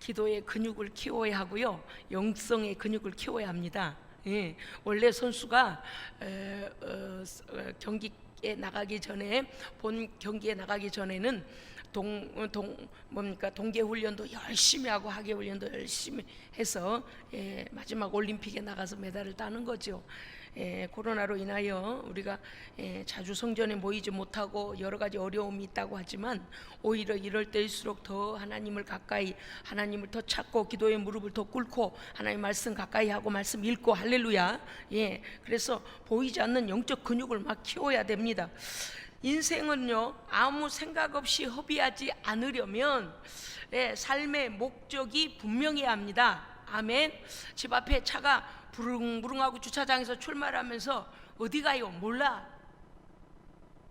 기도의 근육을 키워야 하고요, 영성의 근육을 키워야 합니다. 예, 원래 선수가 경기에 나가기 전에, 본 경기에 나가기 전에는 동계 훈련도 열심히 하고 하계 훈련도 열심히 해서 마지막 올림픽에 나가서 메달을 따는 거죠. 코로나로 인하여 우리가 자주 성전에 모이지 못하고 여러 가지 어려움이 있다고 하지만, 오히려 이럴 때일수록 더 하나님을 가까이, 하나님을 더 찾고 기도의 무릎을 더 꿇고 하나님 말씀 가까이 하고 말씀 읽고, 할렐루야. 그래서 보이지 않는 영적 근육을 막 키워야 됩니다. 인생은요, 아무 생각 없이 허비하지 않으려면 삶의 목적이 분명해야 합니다. 아멘. 집 앞에 차가 부릉부릉하고 주차장에서 출발하면서 어디 가요? 몰라.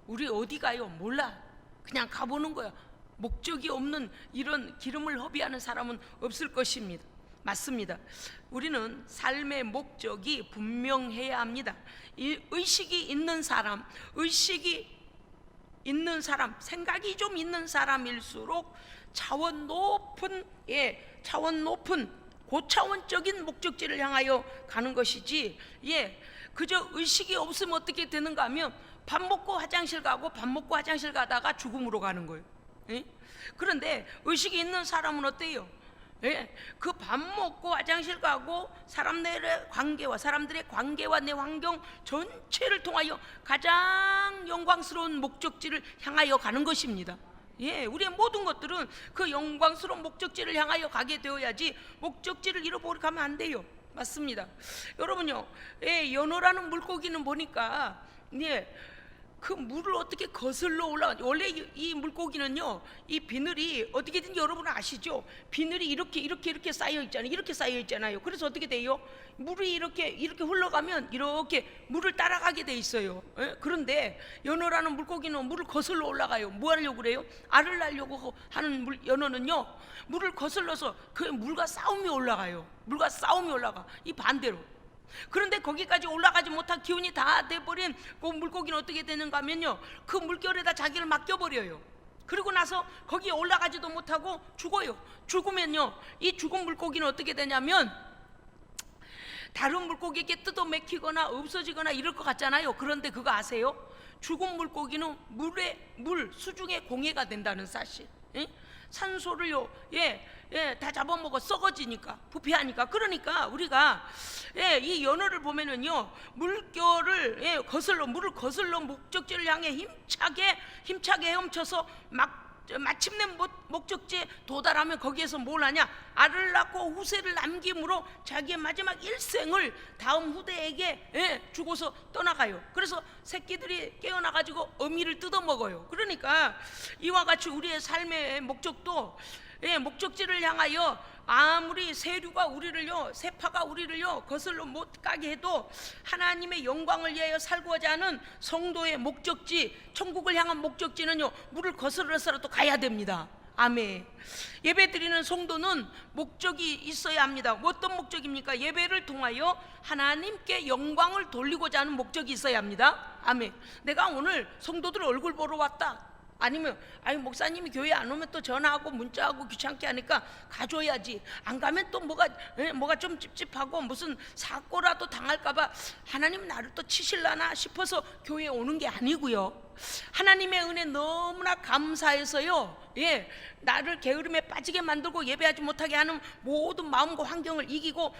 우리 어디 가요? 몰라. 그냥 가보는 거야. 목적이 없는 이런 기름을 허비하는 사람은 없을 것입니다. 맞습니다. 우리는 삶의 목적이 분명해야 합니다. 의식이 있는 사람, 생각이 좀 있는 사람일수록 차원 높은 고차원적인 목적지를 향하여 가는 것이지, 그저 의식이 없으면 어떻게 되는가 하면 밥 먹고 화장실 가고 밥 먹고 화장실 가다가 죽음으로 가는 거예요. 그런데 의식이 있는 사람은 어때요? 그 밥 먹고 화장실 가고 사람들의 관계와 내 환경 전체를 통하여 가장 영광스러운 목적지를 향하여 가는 것입니다. 우리의 모든 것들은 그 영광스러운 목적지를 향하여 가게 되어야지, 목적지를 잃어버리고 가면 안 돼요. 맞습니다. 여러분요, 연어라는 물고기는 보니까 그 물을 어떻게 거슬러 올라가. 원래 이 물고기는요, 이 비늘이 어떻게든지, 여러분 아시죠? 비늘이 이렇게 쌓여 있잖아요. 이렇게 쌓여 있잖아요. 그래서 어떻게 돼요? 물이 이렇게 흘러가면 이렇게 물을 따라가게 돼 있어요. 그런데 연어라는 물고기는 물을 거슬러 올라가요. 뭐 하려고 그래요? 알을 낳으려고 하는 연어는요, 물을 거슬러서 그 물과 싸움이 올라가요. 이 반대로. 그런데 거기까지 올라가지 못한 기운이 다 돼버린 그 물고기는 어떻게 되는가 하면요, 그 물결에다 자기를 맡겨버려요. 그리고 나서 거기에 올라가지도 못하고 죽어요. 죽으면요, 이 죽은 물고기는 어떻게 되냐면 다른 물고기에게 뜯어맥히거나 없어지거나 이럴 것 같잖아요. 그런데 그거 아세요? 죽은 물고기는 물 수중에 공해가 된다는 사실. 산소를요, 다 잡아먹어. 썩어지니까, 부패하니까. 그러니까 우리가 이 연어를 보면은요, 물결을 물을 거슬러 목적지를 향해 힘차게 헤엄쳐서 마침내 목적지에 도달하면 거기에서 뭘 하냐? 알을 낳고 후세를 남김으로 자기의 마지막 일생을 다음 후대에게 주고서 떠나가요. 그래서 새끼들이 깨어나가지고 어미를 뜯어먹어요. 그러니까 이와 같이 우리의 삶의 목적도, 목적지를 향하여 아무리 세파가 우리를요 거슬러 못 가게 해도 하나님의 영광을 위하여 살고자 하는 성도의 목적지, 천국을 향한 목적지는요, 물을 거슬러서라도 가야 됩니다. 아멘. 예배드리는 성도는 목적이 있어야 합니다. 어떤 목적입니까? 예배를 통하여 하나님께 영광을 돌리고자 하는 목적이 있어야 합니다. 아멘. 내가 오늘 성도들 얼굴 보러 왔다, 아니면 목사님이 교회 안 오면 또 전화하고 문자하고 귀찮게 하니까 가줘야지, 안 가면 또 뭐가 좀 찝찝하고 무슨 사고라도 당할까봐 하나님 나를 또 치실라나 싶어서 교회에 오는 게 아니고요, 하나님의 은혜 너무나 감사해서요, 나를 게으름에 빠지게 만들고 예배하지 못하게 하는 모든 마음과 환경을 이기고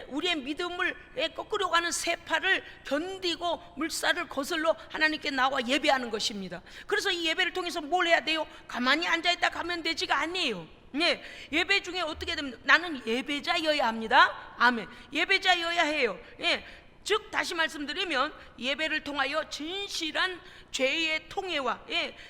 우리의 믿음을 꺾으려고 하는 세파를 견디고 물살을 거슬러 하나님께 나와 예배하는 것입니다. 그래서 이 예배를 통해서 뭘 해야 돼요? 가만히 앉아있다 가면 되지가 아니에요. 예배 중에 어떻게 됩니까? 나는 예배자여야 합니다. 아멘. 예배자여야 해요. 즉 다시 말씀드리면, 예배를 통하여 진실한 죄의 통회와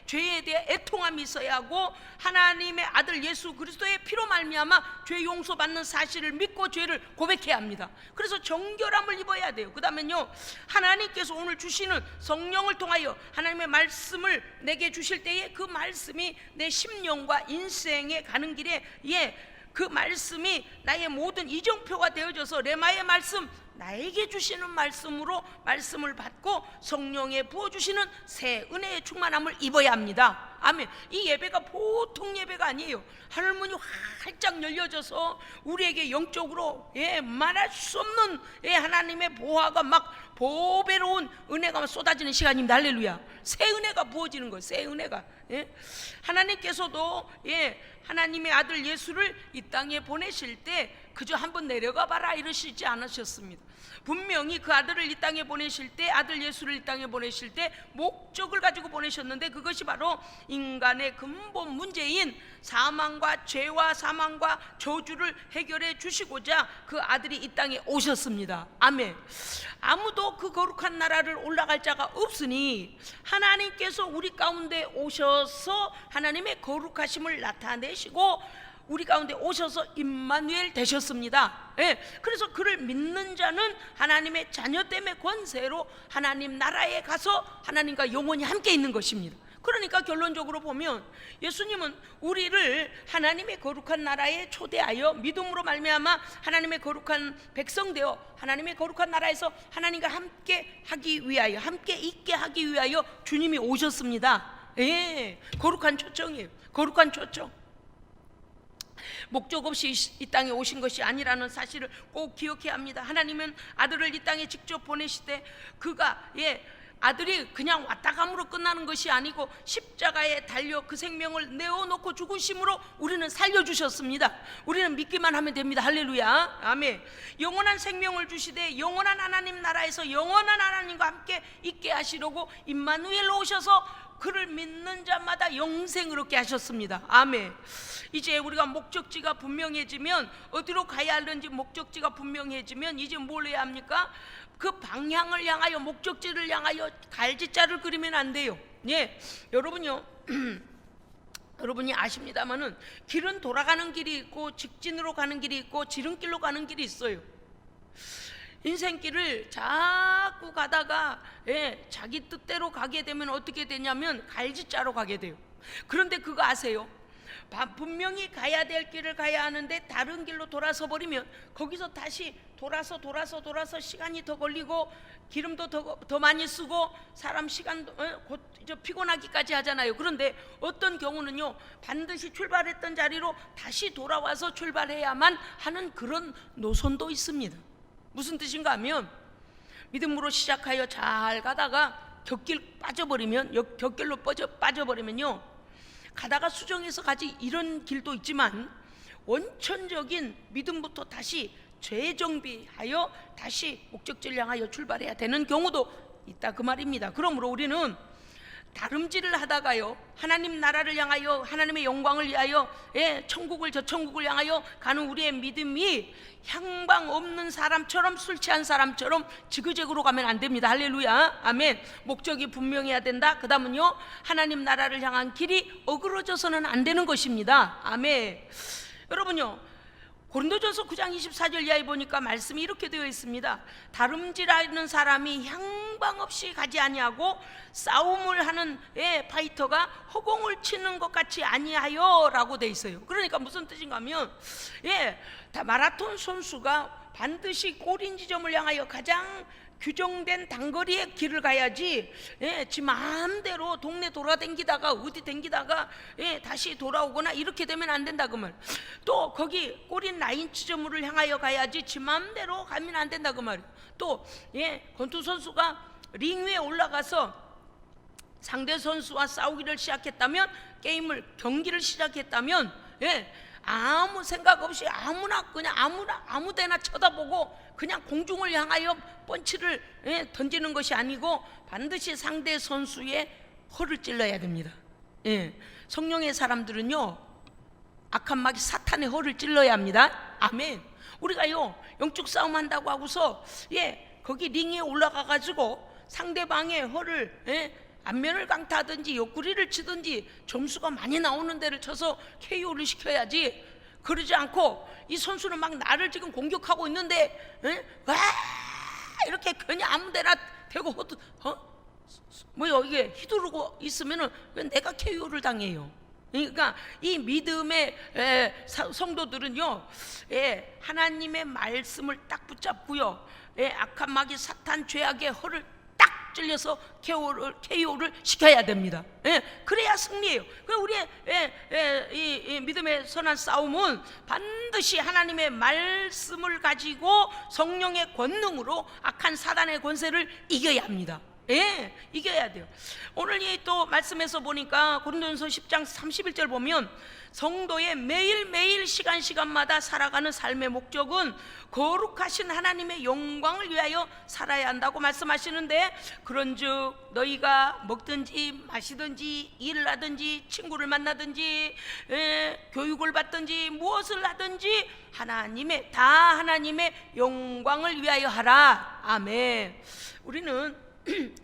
죄에 대해 애통함이 있어야 하고, 하나님의 아들 예수 그리스도의 피로 말미암아 죄 용서받는 사실을 믿고 죄를 고백해야 합니다. 그래서 정결함을 입어야 돼요. 그 다음에는요, 하나님께서 오늘 주시는 성령을 통하여 하나님의 말씀을 내게 주실 때에 그 말씀이 내 심령과 인생에 가는 길에 그 말씀이 나의 모든 이정표가 되어져서 레마의 말씀, 나에게 주시는 말씀으로 말씀을 받고 성령에 부어주시는 새 은혜의 충만함을 입어야 합니다. 아멘. 이 예배가 보통 예배가 아니에요. 하늘문이 활짝 열려져서 우리에게 영적으로 말할 수 없는 하나님의 보화가 막 보배로운 은혜가 쏟아지는 시간입니다. 할렐루야. 새 은혜가 부어지는 거예요. 새 은혜가. 하나님께서도 하나님의 아들 예수를 이 땅에 보내실 때 그저 한번 내려가 봐라 이러시지 않으셨습니다. 분명히 그 아들을 이 땅에 보내실 때, 아들 예수를 이 땅에 보내실 때 목적을 가지고 보내셨는데, 그것이 바로 인간의 근본 문제인 사망과 죄와 사망과 저주를 해결해 주시고자 그 아들이 이 땅에 오셨습니다. 아멘. 아무도 그 거룩한 나라를 올라갈 자가 없으니 하나님께서 우리 가운데 오셔서 하나님의 거룩하심을 나타내시고 우리 가운데 오셔서 임마누엘 되셨습니다. 그래서 그를 믿는 자는 하나님의 자녀됨의 권세로 하나님 나라에 가서 하나님과 영원히 함께 있는 것입니다. 그러니까 결론적으로 보면 예수님은 우리를 하나님의 거룩한 나라에 초대하여 믿음으로 말미암아 하나님의 거룩한 백성 되어 하나님의 거룩한 나라에서 하나님과 함께 하기 위하여, 함께 있게 하기 위하여 주님이 오셨습니다. 거룩한 초청이에요. 거룩한 초청. 목적 없이 이 땅에 오신 것이 아니라는 사실을 꼭 기억해야 합니다. 하나님은 아들을 이 땅에 직접 보내시되 그가 아들이 그냥 왔다 감으로 끝나는 것이 아니고 십자가에 달려 그 생명을 내어놓고 죽으심으로 우리는 살려주셨습니다. 우리는 믿기만 하면 됩니다. 할렐루야. 아멘. 영원한 생명을 주시되 영원한 하나님 나라에서 영원한 하나님과 함께 있게 하시려고 임마누엘로 오셔서 그를 믿는 자마다 영생을 얻게 하셨습니다. 아멘. 이제 우리가 목적지가 분명해지면, 어디로 가야 하는지 목적지가 분명해지면 이제 뭘 해야 합니까? 그 방향을 향하여, 목적지를 향하여 갈짓자를 그리면 안 돼요. 여러분요 여러분이 아십니다마는 길은 돌아가는 길이 있고 직진으로 가는 길이 있고 지름길로 가는 길이 있어요. 인생길을 자꾸 가다가 자기 뜻대로 가게 되면 어떻게 되냐면 갈짓자로 가게 돼요. 그런데 그거 아세요? 분명히 가야 될 길을 가야 하는데 다른 길로 돌아서 버리면 거기서 다시 돌아서 시간이 더 걸리고 기름도 더 많이 쓰고 사람 시간도 곧 피곤하기까지 하잖아요. 그런데 어떤 경우는요, 반드시 출발했던 자리로 다시 돌아와서 출발해야만 하는 그런 노선도 있습니다. 무슨 뜻인가 하면, 믿음으로 시작하여 잘 가다가 곁길 빠져버리면, 곁길로 빠져버리면요, 가다가 수정해서 가지 이런 길도 있지만 원천적인 믿음부터 다시 재정비하여 다시 목적지를 향하여 출발해야 되는 경우도 있다 그 말입니다. 그러므로 우리는 다름질을 하다가요, 하나님 나라를 향하여, 하나님의 영광을 위하여, 천국을, 저 천국을 향하여 가는 우리의 믿음이 향방 없는 사람처럼, 술 취한 사람처럼 지그재그로 가면 안 됩니다. 할렐루야. 아멘. 목적이 분명해야 된다. 그 다음은요, 하나님 나라를 향한 길이 어그러져서는 안 되는 것입니다. 아멘. 여러분요, 고린도전서 9장 24절 이하에 보니까 말씀이 이렇게 되어 있습니다. 다름질하는 사람이 향방 없이 가지 아니하고 싸움을 하는 파이터가 허공을 치는 것 같이 아니하여 라고 되어 있어요. 그러니까 무슨 뜻인가 하면, 마라톤 선수가 반드시 골인 지점을 향하여 가장 규정된 단거리의 길을 가야지, 지 마음대로 동네 돌아다니다가 어디 댕기다가 다시 돌아오거나 이렇게 되면 안 된다 그 말. 또 거기 꼬린 라인 지점을 향하여 가야지 지 마음대로 가면 안 된다 그 말. 또 권투 선수가 링 위에 올라가서 상대 선수와 싸우기를 시작했다면, 경기를 시작했다면, 아무 생각 없이 그냥 아무 데나 쳐다보고 그냥 공중을 향하여 펀치를 던지는 것이 아니고 반드시 상대 선수의 허를 찔러야 됩니다. 성령의 사람들은요, 악한 마귀 사탄의 허를 찔러야 합니다. 아멘. 우리가요, 영적 싸움 한다고 하고서 거기 링에 올라가 가지고 상대방의 허를 안면을 강타하든지 옆구리를 치든지 점수가 많이 나오는 데를 쳐서 KO를 시켜야지, 그러지 않고 이 선수는 막 나를 지금 공격하고 있는데 와 이렇게 그냥 아무데나 대고 이게 휘두르고 있으면은 왜 내가 KO를 당해요? 그러니까 이 믿음의 성도들은요, 하나님의 말씀을 딱 붙잡고요, 악한 마귀 사탄 죄악의 허를 딱 쫙 찔려서 KO를 시켜야 됩니다. 예, 그래야 승리예요. 그 우리의 이 믿음의 선한 싸움은 반드시 하나님의 말씀을 가지고 성령의 권능으로 악한 사단의 권세를 이겨야 합니다. 예, 이겨야 돼요. 오늘 이 또 말씀에서 보니까 고린도전서 10장 31절 보면 성도의 매일매일 시간마다 살아가는 삶의 목적은 거룩하신 하나님의 영광을 위하여 살아야 한다고 말씀하시는데, 그런즉 너희가 먹든지 마시든지 일을 하든지 친구를 만나든지 교육을 받든지 무엇을 하든지 하나님의 영광을 위하여 하라. 아멘. 우리는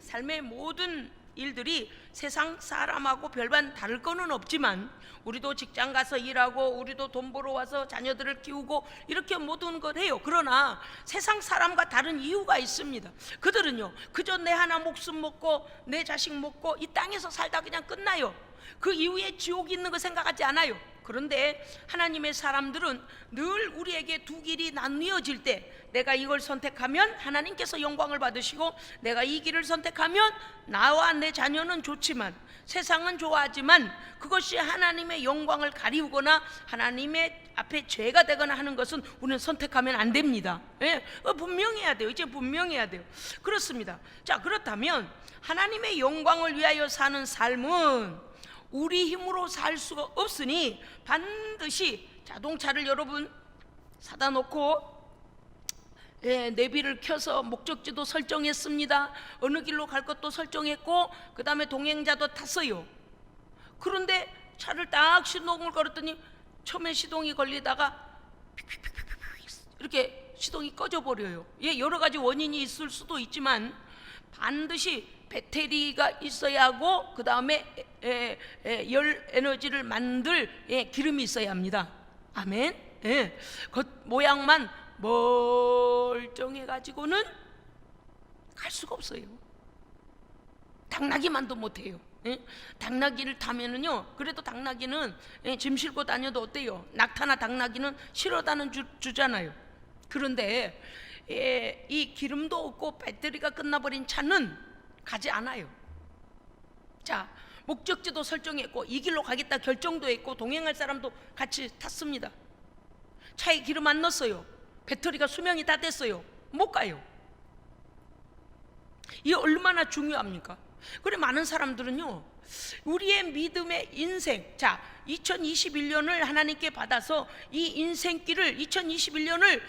삶의 모든 일들이 세상 사람하고 별반 다를 거는 없지만, 우리도 직장 가서 일하고 우리도 돈 벌어 와서 자녀들을 키우고 이렇게 모든 걸 해요. 그러나 세상 사람과 다른 이유가 있습니다. 그들은요, 그저 내 하나 목숨 먹고 내 자식 먹고 이 땅에서 살다 그냥 끝나요. 그 이후에 지옥이 있는 거 생각하지 않아요. 그런데 하나님의 사람들은 늘 우리에게 두 길이 나뉘어질 때, 내가 이걸 선택하면 하나님께서 영광을 받으시고, 내가 이 길을 선택하면 나와 내 자녀는 좋지만 세상은 좋아하지만 그것이 하나님의 영광을 가리우거나 하나님의 앞에 죄가 되거나 하는 것은 우리는 선택하면 안 됩니다. 예, 분명해야 돼요. 이제 분명해야 돼요. 그렇습니다. 자, 그렇다면 하나님의 영광을 위하여 사는 삶은 우리 힘으로 살 수가 없으니 반드시 자동차를 여러분 사다 놓고 내비를 켜서 목적지도 설정했습니다. 어느 길로 갈 것도 설정했고 그 다음에 동행자도 탔어요. 그런데 차를 딱 시동을 걸었더니 처음에 시동이 걸리다가 이렇게 시동이 꺼져 버려요. 여러 가지 원인이 있을 수도 있지만 반드시 배터리가 있어야 하고 그 다음에 열 에너지를 만들 기름이 있어야 합니다. 아멘. 겉 모양만 멀쩡해 가지고는 갈 수가 없어요. 당나귀만도 못해요. 당나귀를 타면은요, 그래도 당나귀는 짐 싣고 다녀도 어때요? 낙타나 당나귀는 실어다는 주잖아요. 그런데 이 기름도 없고 배터리가 끝나버린 차는 가지 않아요. 자, 목적지도 설정했고 이 길로 가겠다 결정도 했고 동행할 사람도 같이 탔습니다. 차에 기름 안 넣었어요. 배터리가 수명이 다 됐어요. 못 가요. 이게 얼마나 중요합니까? 그래, 많은 사람들은요, 우리의 믿음의 인생, 자, 2021년을 하나님께 받아서 이 인생길을 2021년을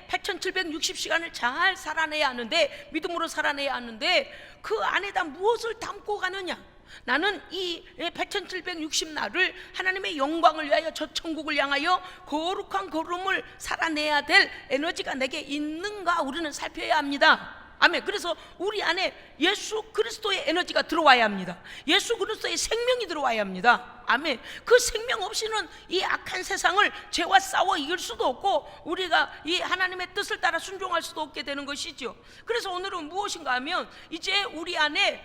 8760시간을 잘 살아내야 하는데, 믿음으로 살아내야 하는데 그 안에다 무엇을 담고 가느냐? 나는 이 8760날을 하나님의 영광을 위하여 저 천국을 향하여 거룩한 걸음을 살아내야 될 에너지가 내게 있는가 우리는 살펴야 합니다. 아멘. 그래서 우리 안에 예수 그리스도의 에너지가 들어와야 합니다. 예수 그리스도의 생명이 들어와야 합니다. 아멘. 그 생명 없이는 이 악한 세상을 죄와 싸워 이길 수도 없고 우리가 이 하나님의 뜻을 따라 순종할 수도 없게 되는 것이죠. 그래서 오늘은 무엇인가 하면 이제 우리 안에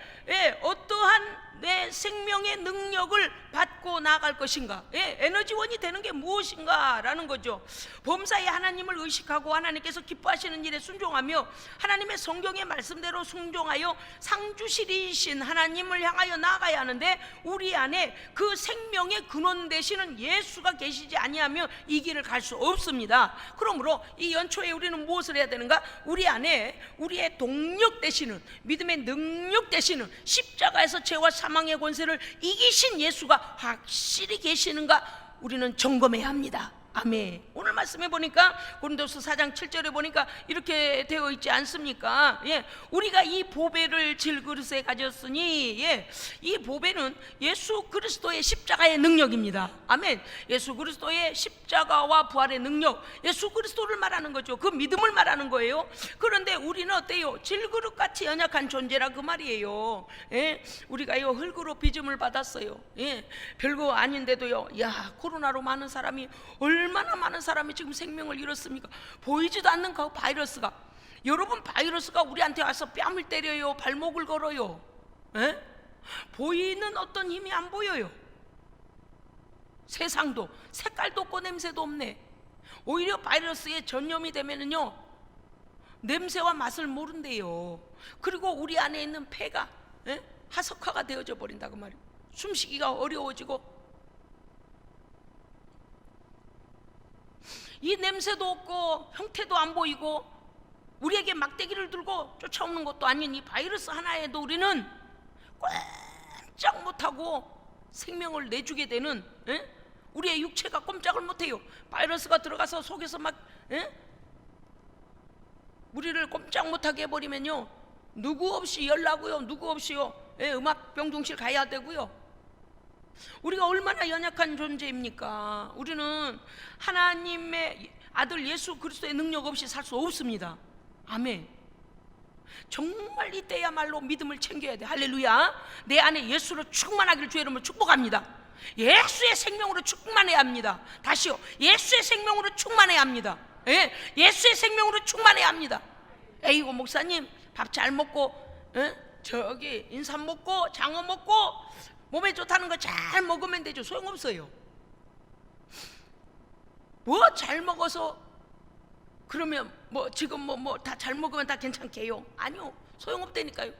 어떠한 내 생명의 능력을 받고 나아갈 것인가, 에너지원이 되는 게 무엇인가 라는 거죠. 범사에 하나님을 의식하고 하나님께서 기뻐하시는 일에 순종하며 하나님의 성경의 말씀대로 순종하여 상주시리신 하나님을 향하여 나아가야 하는데, 우리 안에 그 생명의 근원 되시는 예수가 계시지 아니하면 이 길을 갈 수 없습니다. 그러므로 이 연초에 우리는 무엇을 해야 되는가? 우리 안에 우리의 동력 되시는, 믿음의 능력 되시는, 십자가에서 죄와 사망의 권세를 이기신 예수가 확실히 계시는가 우리는 점검해야 합니다. 아멘. 오늘 말씀해 보니까 고린도서 4장 7절에 보니까 이렇게 되어 있지 않습니까? 우리가 이 보배를 질그릇에 가졌으니, 이 보배는 예수 그리스도의 십자가의 능력입니다. 아멘. 예수 그리스도의 십자가와 부활의 능력, 예수 그리스도를 말하는 거죠. 그 믿음을 말하는 거예요. 그런데 우리는 어때요? 질그릇같이 연약한 존재라 그 말이에요. 우리가요 흙으로 빚음을 받았어요. 별거 아닌데도요, 야, 코로나로 많은 사람이, 얼마나 많은 사람이 지금 생명을 잃었습니까? 보이지도 않는 그 바이러스가, 여러분, 바이러스가 우리한테 와서 뺨을 때려요, 발목을 걸어요. 보이는 어떤 힘이 안 보여요. 세상도 색깔도 없고 냄새도 없네. 오히려 바이러스에 전염이 되면은요, 냄새와 맛을 모른대요. 그리고 우리 안에 있는 폐가 하석화가 되어져 버린다고 말이에요. 숨쉬기가 어려워지고 이 냄새도 없고 형태도 안 보이고 우리에게 막대기를 들고 쫓아오는 것도 아닌 이 바이러스 하나에도 우리는 꼼짝 못하고 생명을 내주게 되는, 우리의 육체가 꼼짝을 못해요. 바이러스가 들어가서 속에서 막 우리를 꼼짝 못하게 해버리면요, 누구 없이 열나고요, 누구 없이요, 음압병동실 가야 되고요. 우리가 얼마나 연약한 존재입니까? 우리는 하나님의 아들 예수 그리스도의 능력 없이 살 수 없습니다. 아멘. 정말 이때야말로 믿음을 챙겨야 돼. 할렐루야. 내 안에 예수로 충만하기를 주의 이름으로 축복합니다. 예수의 생명으로 충만해야 합니다. 다시요, 예수의 생명으로 충만해야 합니다. 예수의 생명으로 충만해야 합니다. 에이고 목사님, 밥 잘 먹고 저기 인삼 먹고 장어 먹고 몸에 좋다는 거 잘 먹으면 되죠. 소용없어요. 뭐 잘 먹어서 그러면 뭐 지금 뭐 다 잘 먹으면 다 괜찮게요? 아니요, 소용없다니까요.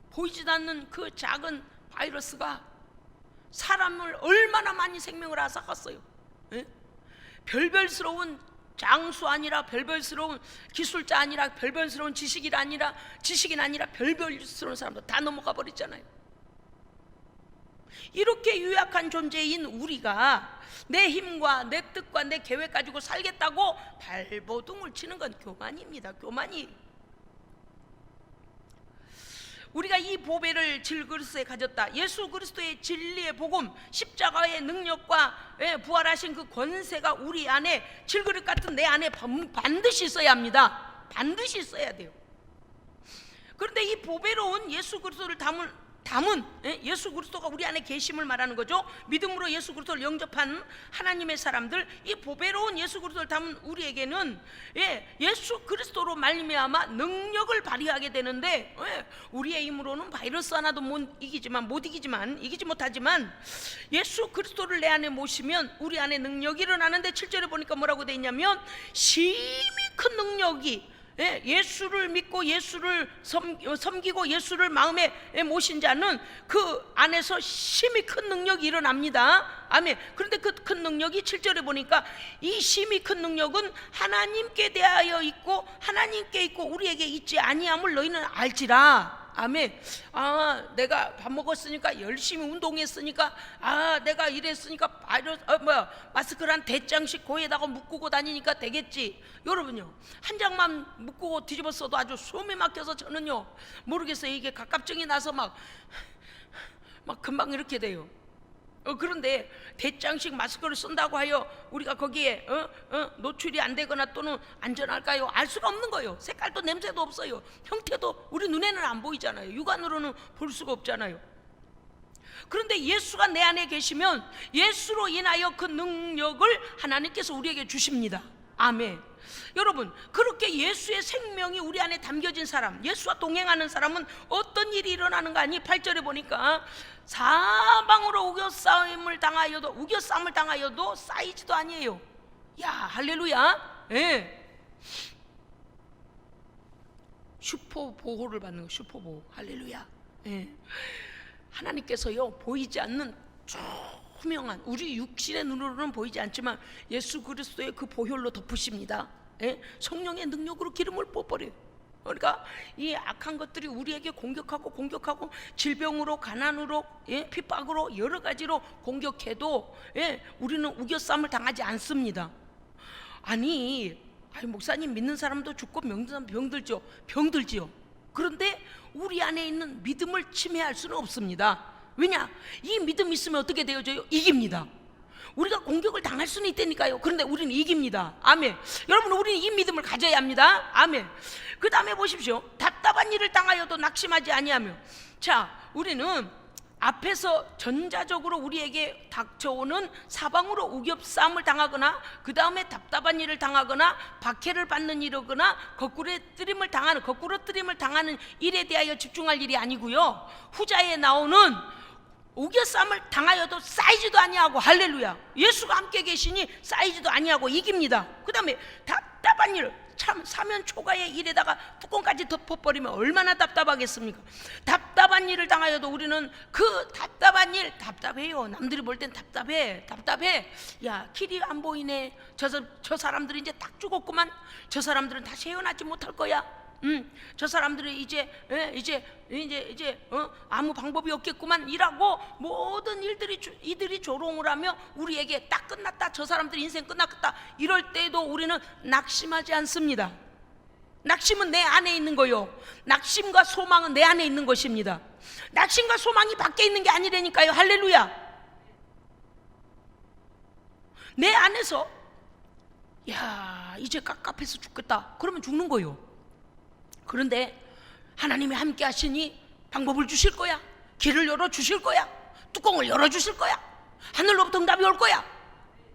보이지도 않는 그 작은 바이러스가 사람을 얼마나 많이 생명을 앗아갔어요. 별별스러운 장수 아니라 별별스러운 기술자 아니라 별별스러운 지식인 아니라 별별스러운 사람도 다 넘어가 버렸잖아요. 이렇게 유약한 존재인 우리가 내 힘과 내 뜻과 내 계획 가지고 살겠다고 발버둥을 치는 건 교만입니다. 교만이. 우리가 이 보배를 질그릇에 가졌다. 예수 그리스도의 진리의 복음, 십자가의 능력과 부활하신 그 권세가 우리 안에 질그릇 같은 내 안에 반드시 있어야 합니다. 반드시 있어야 돼요. 그런데 이 보배로운 예수 그리스도를 담은 예수 그리스도가 우리 안에 계심을 말하는 거죠. 믿음으로 예수 그리스도를 영접한 하나님의 사람들, 이 보배로운 예수 그리스도를 담은 우리에게는 예수 그리스도로 말미암아 능력을 발휘하게 되는데, 우리의 힘으로는 바이러스 하나도 이기지 못하지만 예수 그리스도를 내 안에 모시면 우리 안에 능력이 일어나는데 7절에 보니까 뭐라고 돼 있냐면, 심히 큰 능력이, 예수를 믿고 예수를 섬기고 예수를 마음에 모신 자는 그 안에서 심히 큰 능력이 일어납니다. 아멘. 그런데 그 큰 능력이 7절에 보니까 이 심히 큰 능력은 하나님께 대하여 있고 하나님께 있고 우리에게 있지 아니함을 너희는 알지라. 아멘. 내가 밥 먹었으니까, 열심히 운동했으니까, 내가 이랬으니까 마스크를 한 대장씩 고에다가 묶고 다니니까 되겠지. 여러분요, 한 장만 묶고 뒤집어 써도 아주 숨이 막혀서 저는요 모르겠어요. 이게 갑갑증이 나서 막 금방 이렇게 돼요. 그런데 대장씩 마스크를 쓴다고 하여 우리가 거기에 노출이 안 되거나 또는 안전할까요? 알 수가 없는 거예요. 색깔도 냄새도 없어요. 형태도 우리 눈에는 안 보이잖아요. 육안으로는 볼 수가 없잖아요. 그런데 예수가 내 안에 계시면 예수로 인하여 그 능력을 하나님께서 우리에게 주십니다. 아멘. 여러분, 그렇게 예수의 생명이 우리 안에 담겨진 사람, 예수와 동행하는 사람은 어떤 일이 일어나는가 하니 8절에 보니까 사방으로 우겨싸움을 당하여도 쌓이지도 아니에요. 야, 할렐루야. 슈퍼 보호를 받는 거, 슈퍼 보호. 할렐루야. 하나님께서요 보이지 않는 투명한, 우리 육신의 눈으로는 보이지 않지만 예수 그리스도의 그 보혈로 덮으십니다. 성령의 능력으로 기름을 부어버려요. 그러니까 이 악한 것들이 우리에게 공격하고 질병으로, 가난으로, 핍박으로, 여러 가지로 공격해도 우리는 우겨싸움을 당하지 않습니다. 아니 목사님, 믿는 사람도 죽고 병들지요. 그런데 우리 안에 있는 믿음을 침해할 수는 없습니다. 왜냐? 이 믿음이 있으면 어떻게 되어져요? 이깁니다. 우리가 공격을 당할 수는 있다니까요. 그런데 우리는 이깁니다. 아멘. 여러분, 우리는 이 믿음을 가져야 합니다. 아멘. 그 다음에 보십시오. 답답한 일을 당하여도 낙심하지 아니하며. 자, 우리는 앞에서 전자적으로 우리에게 닥쳐오는 사방으로 우겹싸움을 당하거나, 그 다음에 답답한 일을 당하거나, 박해를 받는 일이거나, 거꾸로 뜨림을 당하는 일에 대하여 집중할 일이 아니고요, 후자에 나오는 우겨싸움을 당하여도 쌓이지도 아니하고, 할렐루야, 예수가 함께 계시니 쌓이지도 아니하고 이깁니다. 그 다음에 답답한 답답한 일, 참 사면 초가의 일에다가 뚜껑까지 덮어버리면 얼마나 답답하겠습니까? 답답한 일을 당하여도 우리는 그 답답한 일, 답답해요. 남들이 볼 땐 답답해. 야, 길이 안 보이네. 저 사람들이 이제 딱 죽었구만. 저 사람들은 다시 헤어나지 못할 거야. 저 사람들이 이제 아무 방법이 없겠구만 이라고 모든 이들이 조롱을 하며 우리에게 딱 끝났다, 저 사람들 인생 끝났다, 이럴 때도 우리는 낙심하지 않습니다. 낙심은 내 안에 있는 거요. 낙심과 소망은 내 안에 있는 것입니다. 낙심과 소망이 밖에 있는 게 아니라니까요. 할렐루야. 내 안에서 야, 이제 깝깝해서 죽겠다 그러면 죽는 거요. 그런데 하나님이 함께 하시니 방법을 주실 거야. 길을 열어주실 거야. 뚜껑을 열어주실 거야. 하늘로부터 응답이 올 거야.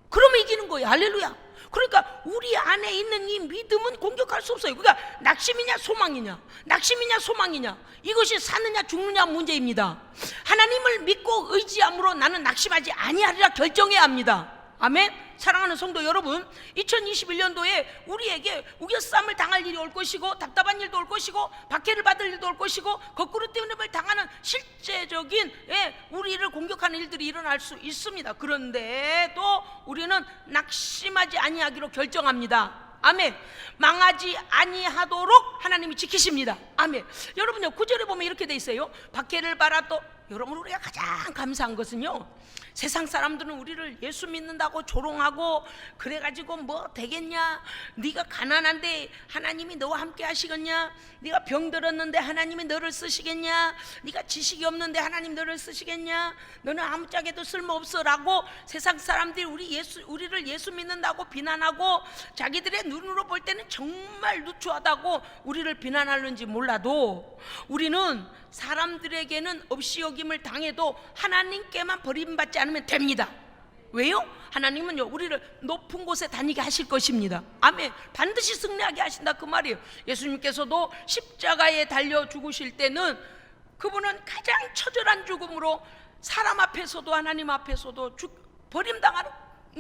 그러면 이기는 거야. 할렐루야. 그러니까 우리 안에 있는 이 믿음은 공격할 수 없어요. 그러니까 낙심이냐 소망이냐, 낙심이냐 소망이냐, 이것이 사느냐 죽느냐 문제입니다. 하나님을 믿고 의지함으로 나는 낙심하지 아니하리라 결정해야 합니다. 아멘. 사랑하는 성도 여러분, 2021년도에 우리에게 우겨쌈을 당할 일이 올 것이고, 답답한 일도 올 것이고, 박해를 받을 일도 올 것이고, 거꾸로 때문에 당하는 실제적인 우리를 공격하는 일들이 일어날 수 있습니다. 그런데도 우리는 낙심하지 아니하기로 결정합니다. 아멘. 망하지 아니하도록 하나님이 지키십니다. 아멘. 여러분요, 9절에 보면 이렇게 돼 있어요. 박해를 받아도, 여러분 우리가 가장 감사한 것은요, 세상 사람들은 우리를 예수 믿는다고 조롱하고 그래가지고 뭐 되겠냐, 네가 가난한데 하나님이 너와 함께 하시겠냐, 네가 병들었는데 하나님이 너를 쓰시겠냐, 네가 지식이 없는데 하나님 너를 쓰시겠냐, 너는 아무짝에도 쓸모없어 라고 세상 사람들이 우리를 예수 믿는다고 비난하고 자기들의 눈으로 볼 때는 정말 누추하다고 우리를 비난하는지 몰라도, 우리는 사람들에게는 없이 여김을 당해도 하나님께만 버림받지 않으면 됩니다. 왜요? 하나님은요, 우리를 높은 곳에 다니게 하실 것입니다. 아멘. 반드시 승리하게 하신다 그 말이에요. 예수님께서도 십자가에 달려 죽으실 때는 그분은 가장 처절한 죽음으로 사람 앞에서도 하나님 앞에서도 버림당하는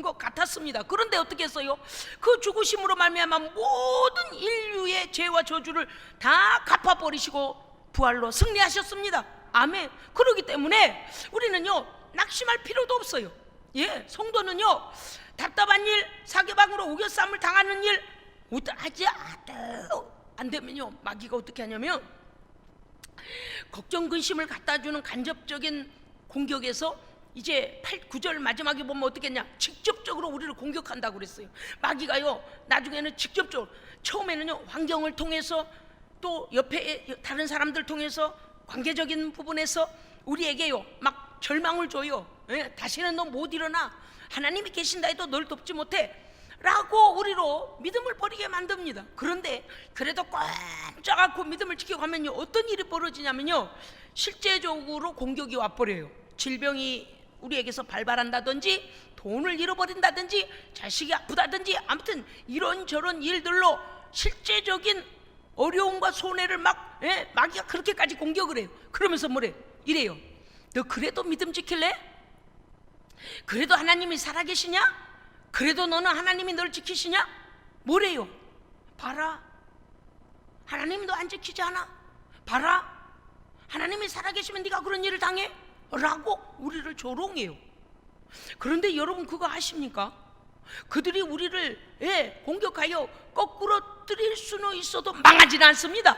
것 같았습니다. 그런데 어떻게 했어요? 그 죽으심으로 말미암아 모든 인류의 죄와 저주를 다 갚아버리시고 부활로 승리하셨습니다. 아멘. 그렇기 때문에 우리는요, 낙심할 필요도 없어요. 예, 성도는요, 답답한 일, 사개방으로 우겨쌈을 당하는 일 하지 안 되면요, 마귀가 어떻게 하냐면 걱정 근심을 갖다주는 간접적인 공격에서 이제 9절 마지막에 보면 어떻게 했냐, 직접적으로 우리를 공격한다고 그랬어요. 마귀가요, 나중에는 직접적으로, 처음에는요 환경을 통해서, 또 옆에 다른 사람들 통해서, 관계적인 부분에서 우리에게요 막 절망을 줘요. 예, 다시는 너 못 일어나, 하나님이 계신다 해도 널 돕지 못해 라고 우리로 믿음을 버리게 만듭니다. 그런데 그래도 꼼짝 않고 믿음을 지켜가면요, 어떤 일이 벌어지냐면요, 실제적으로 공격이 와버려요. 질병이 우리에게서 발발한다든지, 돈을 잃어버린다든지, 자식이 아프다든지, 아무튼 이런저런 일들로 실제적인 어려움과 손해를 마귀가 그렇게까지 공격을 해요. 그러면서 뭐래? 이래요. 너 그래도 믿음 지킬래? 그래도 하나님이 살아계시냐? 그래도 너는 하나님이 너를 지키시냐? 뭐래요? 봐라, 하나님이 너 안 지키지 않아? 봐라, 하나님이 살아계시면 네가 그런 일을 당해? 라고 우리를 조롱해요. 그런데 여러분 그거 아십니까? 그들이 우리를 공격하여 거꾸로 뜨릴 수는 있어도 망하지는 않습니다.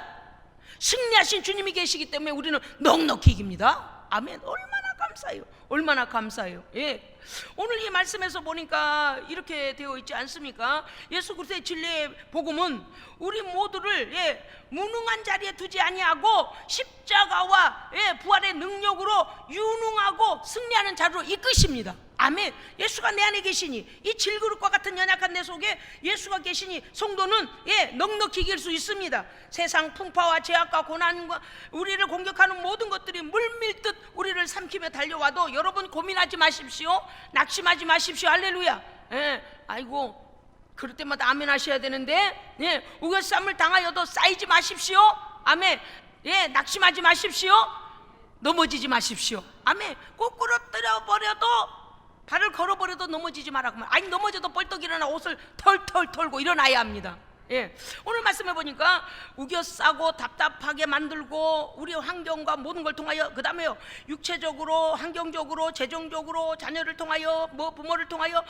승리하신 주님이 계시기 때문에 우리는 넉넉히 이깁니다. 아멘. 얼마나 감사해요. 얼마나 감사해요. 예. 오늘 이 말씀에서 보니까 이렇게 되어 있지 않습니까? 예수 그리스도의 진리의 복음은 우리 모두를 무능한 자리에 두지 아니하고 십자가와 부활의 능력으로 유능하고 승리하는 자리로 이끄십니다. 아멘. 예수가 내 안에 계시니, 이 질그릇과 같은 연약한 내 속에 예수가 계시니 성도는 넉넉히 이길 수 있습니다. 세상 풍파와 제약과 고난과 우리를 공격하는 모든 것들이 물밀듯 우리를 삼키며 달려와도 여러분 고민하지 마십시오. 낙심하지 마십시오. 할렐루야. 아이고, 그럴 때마다 아멘 하셔야 되는데, 우겨쌈을 당하여도 쌓이지 마십시오. 아멘. 낙심하지 마십시오. 넘어지지 마십시오. 아멘. 거꾸로 때려버려도, 발을 걸어버려도 넘어지지 말라고. 아니, 넘어져도 벌떡 일어나 옷을 털털 털고 일어나야 합니다. 예, 오늘 말씀해 보니까 우겨싸고 답답하게 만들고 우리 환경과 모든 걸 통하여, 그 다음에요, 육체적으로, 환경적으로, 재정적으로, 자녀를 통하여, 부모를 통하여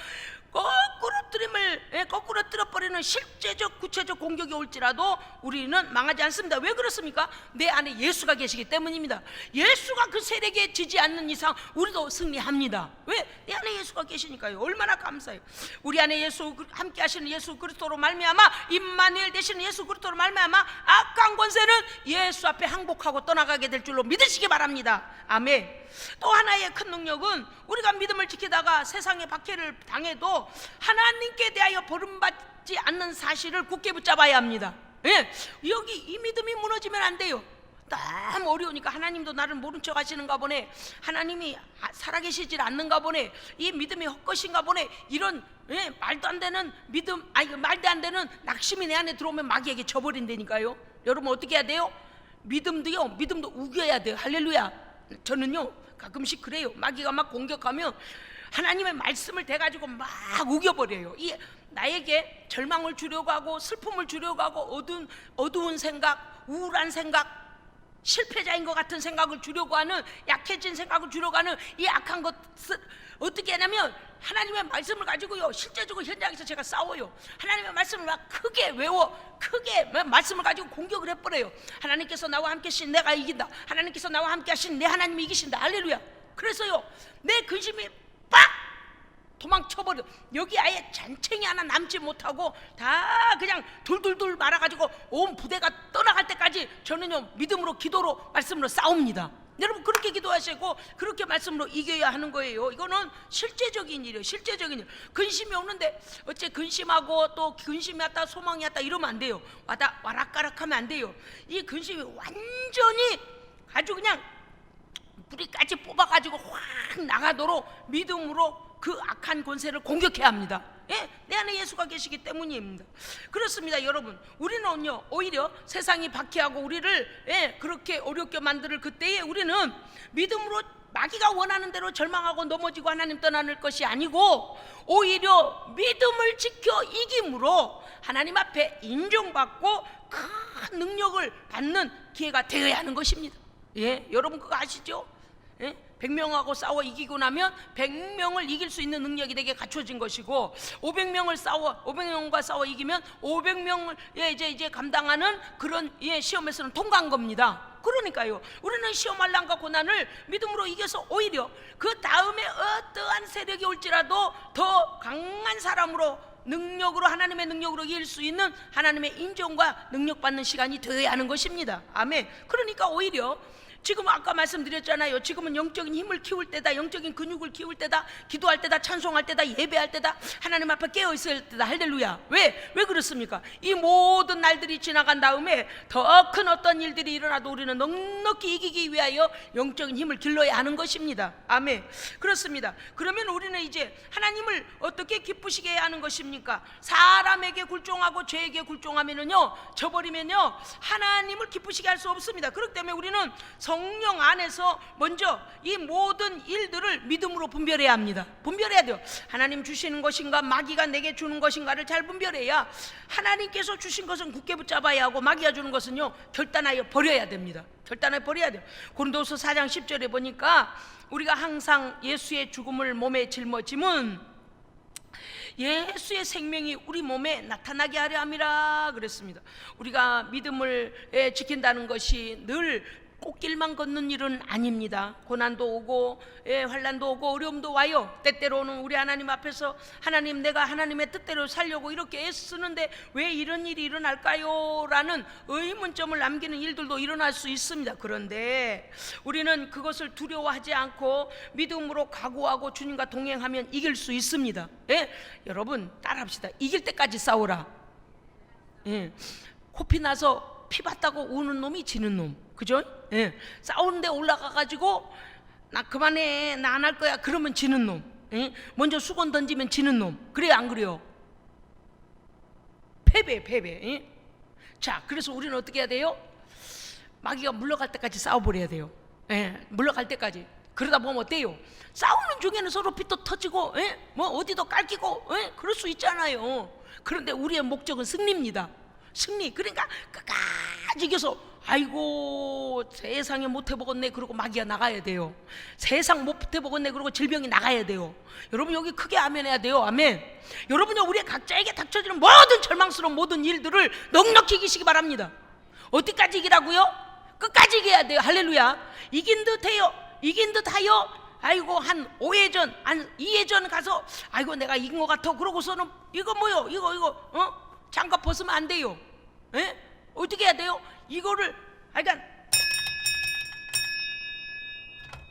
거꾸로 뜨려버리는 실제적 구체적 공격이 올지라도 우리는 망하지 않습니다. 왜 그렇습니까? 내 안에 예수가 계시기 때문입니다. 예수가 그 세력에 지지 않는 이상 우리도 승리합니다. 왜? 내 안에 예수가 계시니까요. 얼마나 감사해요. 우리 안에 예수, 함께 하시는 예수 그리스도로 말미암아, 임마누엘 되시는 예수 그리스도로 말미암아 악한 권세는 예수 앞에 항복하고 떠나가게 될 줄로 믿으시기 바랍니다. 아멘. 또 하나의 큰 능력은 우리가 믿음을 지키다가 세상의 박해를 당해도 하나님께 대하여 버림받지 않는 사실을 굳게 붙잡아야 합니다. 예, 여기 이 믿음이 무너지면 안 돼요. 너무 어려우니까 하나님도 나를 모른 척 하시는가 보네, 하나님이 살아계시질 않는가 보네, 이 믿음이 헛것인가 보네, 이런 말도 안 되는 믿음, 말도 안 되는 낙심이 내 안에 들어오면 마귀에게 져버린다니까요. 여러분 어떻게 해야 돼요? 믿음도 우겨야 돼요. 할렐루야. 저는요 가끔씩 그래요. 마귀가 막 공격하면 하나님의 말씀을 대가지고 막 우겨버려요. 이 나에게 절망을 주려고 하고 슬픔을 주려고 하고 어두운 생각, 우울한 생각, 실패자인 것 같은 생각을 주려고 하는, 약해진 생각을 주려고 하는 이 악한 것을 어떻게 하냐면 하나님의 말씀을 가지고요, 실제적으로 현장에서 제가 싸워요. 하나님의 말씀을 막 크게 외워, 크게 말씀을 가지고 공격을 해버려요. 하나님께서 나와 함께 하신 내가 이긴다, 하나님께서 나와 함께 하신 내 하나님이 이기신다. 할렐루야. 그래서요 내 근심이 빡 도망쳐버려. 여기 아예 잔챙이 하나 남지 못하고 다 그냥 둘둘둘 말아가지고 온 부대가 떠나갈 때까지 저는요 믿음으로, 기도로, 말씀으로 싸웁니다. 여러분 그렇게 기도하시고 그렇게 말씀으로 이겨야 하는 거예요. 이거는 실제적인 일이에요. 실제적인 일. 근심이 오는데 어째 근심하고 또 근심이 왔다 소망이 왔다 이러면 안 돼요. 와락가락하면 안 돼요. 이 근심이 완전히 아주 그냥 뿌리까지 뽑아가지고 확 나가도록 믿음으로 그 악한 권세를 공격해야 합니다. 예? 내 안에 예수가 계시기 때문입니다. 그렇습니다. 여러분 우리는요 오히려 세상이 박해하고 우리를 그렇게 어렵게 만들 그때에 우리는 믿음으로 마귀가 원하는 대로 절망하고 넘어지고 하나님 떠나는 것이 아니고 오히려 믿음을 지켜 이김으로 하나님 앞에 인정받고 큰 능력을 받는 기회가 되어야 하는 것입니다. 예, 여러분 그거 아시죠? 예? 100명하고 싸워 이기고 나면 100명을 이길 수 있는 능력이 내게 갖춰진 것이고 500명과 싸워 이기면 500명을 이제 감당하는 그런 시험에서는 통과한 겁니다. 그러니까요 우리는 시험할랑과 고난을 믿음으로 이겨서 오히려 그 다음에 어떠한 세력이 올지라도 더 강한 사람으로, 능력으로, 하나님의 능력으로 이길 수 있는 하나님의 인정과 능력받는 시간이 되어야 하는 것입니다. 아멘. 그러니까 오히려 지금 아까 말씀드렸잖아요. 지금은 영적인 힘을 키울 때다, 영적인 근육을 키울 때다, 기도할 때다, 찬송할 때다, 예배할 때다, 하나님 앞에 깨어 있을 때다. 할렐루야. 왜 그렇습니까? 이 모든 날들이 지나간 다음에 더 큰 어떤 일들이 일어나도 우리는 넉넉히 이기기 위하여 영적인 힘을 길러야 하는 것입니다. 아멘. 그렇습니다. 그러면 우리는 이제 하나님을 어떻게 기쁘시게 해야 하는 것입니까? 사람에게 굴종하고 죄에게 굴종하면은요, 저버리면요 하나님을 기쁘시게 할 수 없습니다. 그렇기 때문에 우리는 성령 안에서 먼저 이 모든 일들을 믿음으로 분별해야 합니다. 분별해야 돼요. 하나님 주시는 것인가 마귀가 내게 주는 것인가를 잘 분별해야 하나님께서 주신 것은 굳게 붙잡아야 하고 마귀가 주는 것은요 결단하여 버려야 됩니다. 결단하여 버려야 돼요. 고린도서 4장 10절에 보니까 우리가 항상 예수의 죽음을 몸에 짊어짐은 예수의 생명이 우리 몸에 나타나게 하려 함이라 그랬습니다. 우리가 믿음을 지킨다는 것이 늘 꽃길만 걷는 일은 아닙니다. 고난도 오고 환난도 오고 어려움도 와요. 때때로는 우리 하나님 앞에서 하나님 내가 하나님의 뜻대로 살려고 이렇게 애쓰는데 왜 이런 일이 일어날까요? 라는 의문점을 남기는 일들도 일어날 수 있습니다. 그런데 우리는 그것을 두려워하지 않고 믿음으로 각오하고 주님과 동행하면 이길 수 있습니다. 여러분 따라합시다. 이길 때까지 싸우라. 코피 나서 피 봤다고 우는 놈이 지는 놈. 그죠? 싸우는데 올라가가지고 나 그만해, 나 안 할 거야 그러면 지는 놈. 먼저 수건 던지면 지는 놈. 그래요 안 그래요? 패배. 자, 그래서 우리는 어떻게 해야 돼요? 마귀가 물러갈 때까지 싸워버려야 돼요. 물러갈 때까지. 그러다 보면 어때요? 싸우는 중에는 서로 핏도 터지고 뭐 어디도 깔기고 그럴 수 있잖아요. 그런데 우리의 목적은 승리입니다. 승리. 그러니까 끝까지 이겨서 아이고 세상에 못 해보겠네 그러고 마귀가 나가야 돼요. 세상 못 해보겠네 그러고 질병이 나가야 돼요. 여러분 여기 크게 아멘 해야 돼요. 아멘. 여러분요 우리 각자에게 닥쳐지는 모든 절망스러운 모든 일들을 넉넉히 이기시기 바랍니다. 어디까지 이기라고요? 끝까지 이겨야 돼요. 할렐루야. 이긴 듯해요. 이긴 듯하여 아이고 한 5회전 한 2회전 가서 아이고 내가 이긴 것 같아 그러고서는 이거 뭐요 이거 장갑 벗으면 안 돼요. 에? 어떻게 해야 돼요? 이거를 그러니까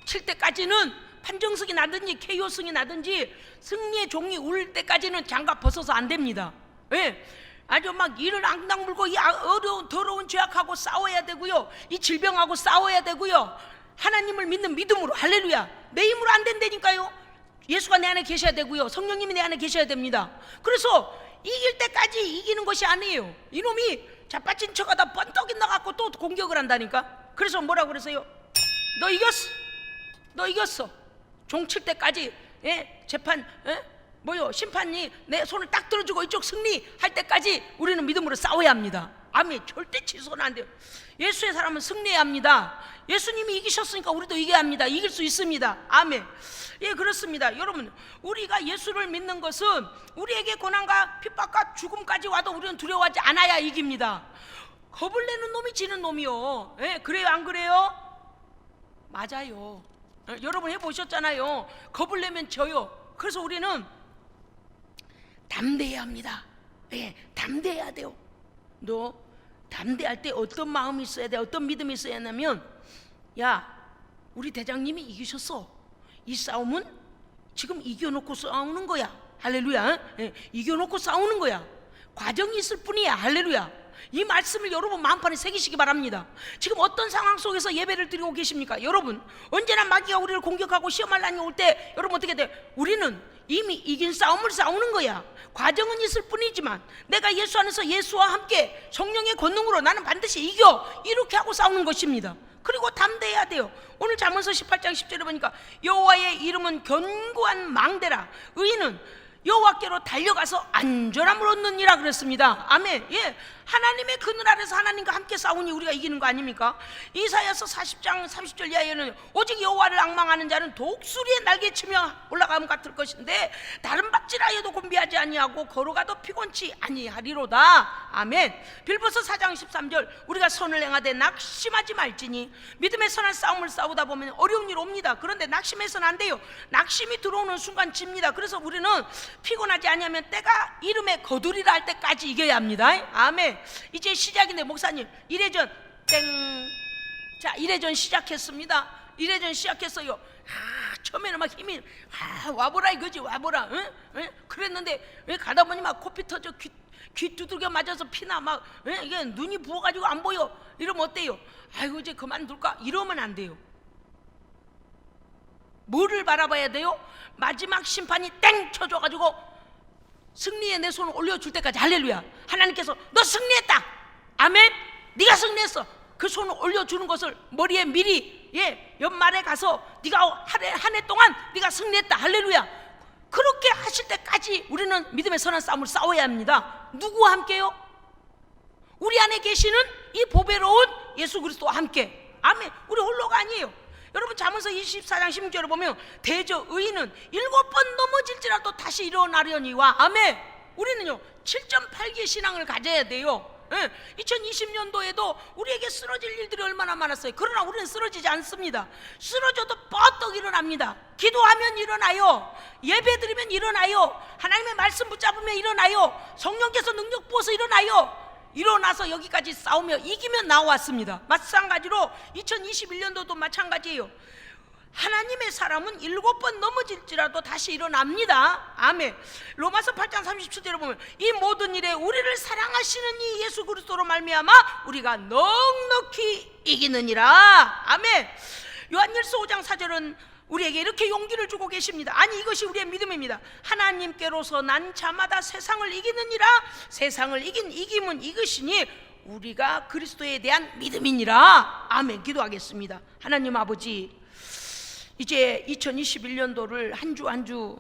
칠 때까지는 판정승이 나든지 KO승이 나든지 승리의 종이 울 때까지는 장갑 벗어서 안 됩니다. 예? 아주 막 이를 앙당 물고 이 어려운 더러운 죄악하고 싸워야 되고요, 이 질병하고 싸워야 되고요, 하나님을 믿는 믿음으로. 할렐루야. 내 힘으로 안 된다니까요. 예수가 내 안에 계셔야 되고요, 성령님이 내 안에 계셔야 됩니다. 그래서 이길 때까지 이기는 것이 아니에요. 이놈이 자빠진 척하다 번떡이 나갖고 또 공격을 한다니까. 그래서 뭐라고 그러세요? 너 이겼어. 너 이겼어. 종 칠 때까지. 예? 재판 뭐요 심판이 내 손을 딱 들어주고 이쪽 승리할 때까지 우리는 믿음으로 싸워야 합니다. 아멘. 절대 취소는 안 돼요. 예수의 사람은 승리해야 합니다. 예수님이 이기셨으니까 우리도 이겨야 합니다. 이길 수 있습니다. 아멘. 예, 그렇습니다. 여러분, 우리가 예수를 믿는 것은 우리에게 고난과 핍박과 죽음까지 와도 우리는 두려워하지 않아야 이깁니다. 겁을 내는 놈이 지는 놈이요. 예, 그래요 안 그래요? 맞아요. 여러분 해보셨잖아요. 겁을 내면 져요. 그래서 우리는 담대해야 합니다. 예, 담대해야 돼요. 너 담대할 때 어떤 마음이 있어야 돼? 어떤 믿음이 있어야 하냐면, 야, 우리 대장님이 이기셨어. 이 싸움은 지금 이겨놓고 싸우는 거야. 할렐루야. 예, 이겨놓고 싸우는 거야. 과정이 있을 뿐이야. 할렐루야. 이 말씀을 여러분 마음판에 새기시기 바랍니다. 지금 어떤 상황 속에서 예배를 드리고 계십니까? 여러분 언제나 마귀가 우리를 공격하고 시험할 난이 올 때 여러분 어떻게 돼? 우리는 이미 이긴 싸움을 싸우는 거야. 과정은 있을 뿐이지만 내가 예수 안에서 예수와 함께 성령의 권능으로 나는 반드시 이겨, 이렇게 하고 싸우는 것입니다. 그리고 담대해야 돼요. 오늘 잠언서 18장 10절에 보니까 여호와의 이름은 견고한 망대라, 의인은 여호와께로 달려가서 안전함을 얻느니라 그랬습니다. 아멘. 예, 하나님의 그늘 아래서 하나님과 함께 싸우니 우리가 이기는 거 아닙니까? 이사야서 40장 30절 이하에는 오직 여호와를 앙망하는 자는 독수리의 날개치며 올라가면 같을 것인데 다른 박질하여도 곤비하지 아니하고 걸어가도 피곤치 아니하리로다. 아멘. 빌보서 4장 13절 우리가 선을 행하되 낙심하지 말지니 믿음의 선한 싸움을 싸우다 보면 어려운 일 옵니다. 그런데 낙심해서는 안 돼요. 낙심이 들어오는 순간 집니다. 그래서 우리는 피곤하지 아니하면 때가 이름에 거두리라 할 때까지 이겨야 합니다. 아멘. 이제 시작인데 목사님 1회전 땡. 자 1회전 시작했습니다. 1회전 시작했어요. 처음에는 막 힘이 와보라 이거지, 와보라. 응? 그랬는데 가다 보니 막 코피 터져, 귀 두들겨 맞아서 피나 막 이게 눈이 부어가지고 안 보여. 이러면 어때요? 아이고 이제 그만둘까? 이러면 안 돼요. 뭐를 바라봐야 돼요? 마지막 심판이 땡 쳐줘가지고 승리에 내 손을 올려줄 때까지. 할렐루야. 하나님께서 너 승리했다. 아멘. 네가 승리했어. 그 손을 올려주는 것을 머리에 미리 연말에 가서 네가 한 해 동안 네가 승리했다. 할렐루야. 그렇게 하실 때까지 우리는 믿음의 선한 싸움을 싸워야 합니다. 누구와 함께요? 우리 안에 계시는 이 보배로운 예수 그리스도와 함께. 아멘. 우리 홀로가 아니에요. 여러분 잠언서 24장 16절을 보면 대저 의인은 7번 넘어질지라도 다시 일어나려니와. 아멘. 우리는요 7.8기의 신앙을 가져야 돼요. 2020년도에도 우리에게 쓰러질 일들이 얼마나 많았어요. 그러나 우리는 쓰러지지 않습니다. 쓰러져도 뻗떡 일어납니다. 기도하면 일어나요. 예배드리면 일어나요. 하나님의 말씀 붙잡으면 일어나요. 성령께서 능력 부어서 일어나요. 일어나서 여기까지 싸우며 이기며 나왔습니다. 마찬가지로 2021년도도 마찬가지예요. 하나님의 사람은 7번 넘어질지라도 다시 일어납니다. 아멘. 로마서 8장 37절에 보면 이 모든 일에 우리를 사랑하시는 이 예수 그리스도로 말미암아 우리가 넉넉히 이기느니라. 아멘. 요한일서 5장 4절은 우리에게 이렇게 용기를 주고 계십니다. 아니 이것이 우리의 믿음입니다. 하나님께로서 난 자마다 세상을 이기느니라. 세상을 이긴 이김은 이것이니 우리가 그리스도에 대한 믿음이니라. 아멘. 기도하겠습니다. 하나님 아버지, 이제 2021년도를 한 주 한 주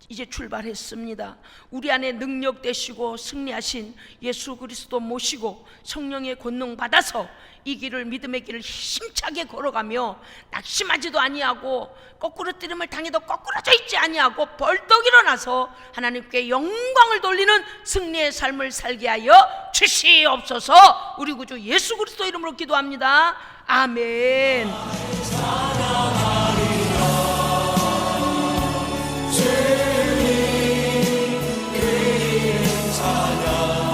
이제 출발했습니다. 우리 안에 능력 되시고 승리하신 예수 그리스도 모시고 성령의 권능 받아서 이 길을, 믿음의 길을 힘차게 걸어가며 낙심하지도 아니하고 거꾸로뜨림을 당해도 거꾸러져 있지 아니하고 벌떡 일어나서 하나님께 영광을 돌리는 승리의 삶을 살게 하여 주시옵소서. 우리 구주 예수 그리스도 이름으로 기도합니다. 아멘. 주님 그 이름 찬양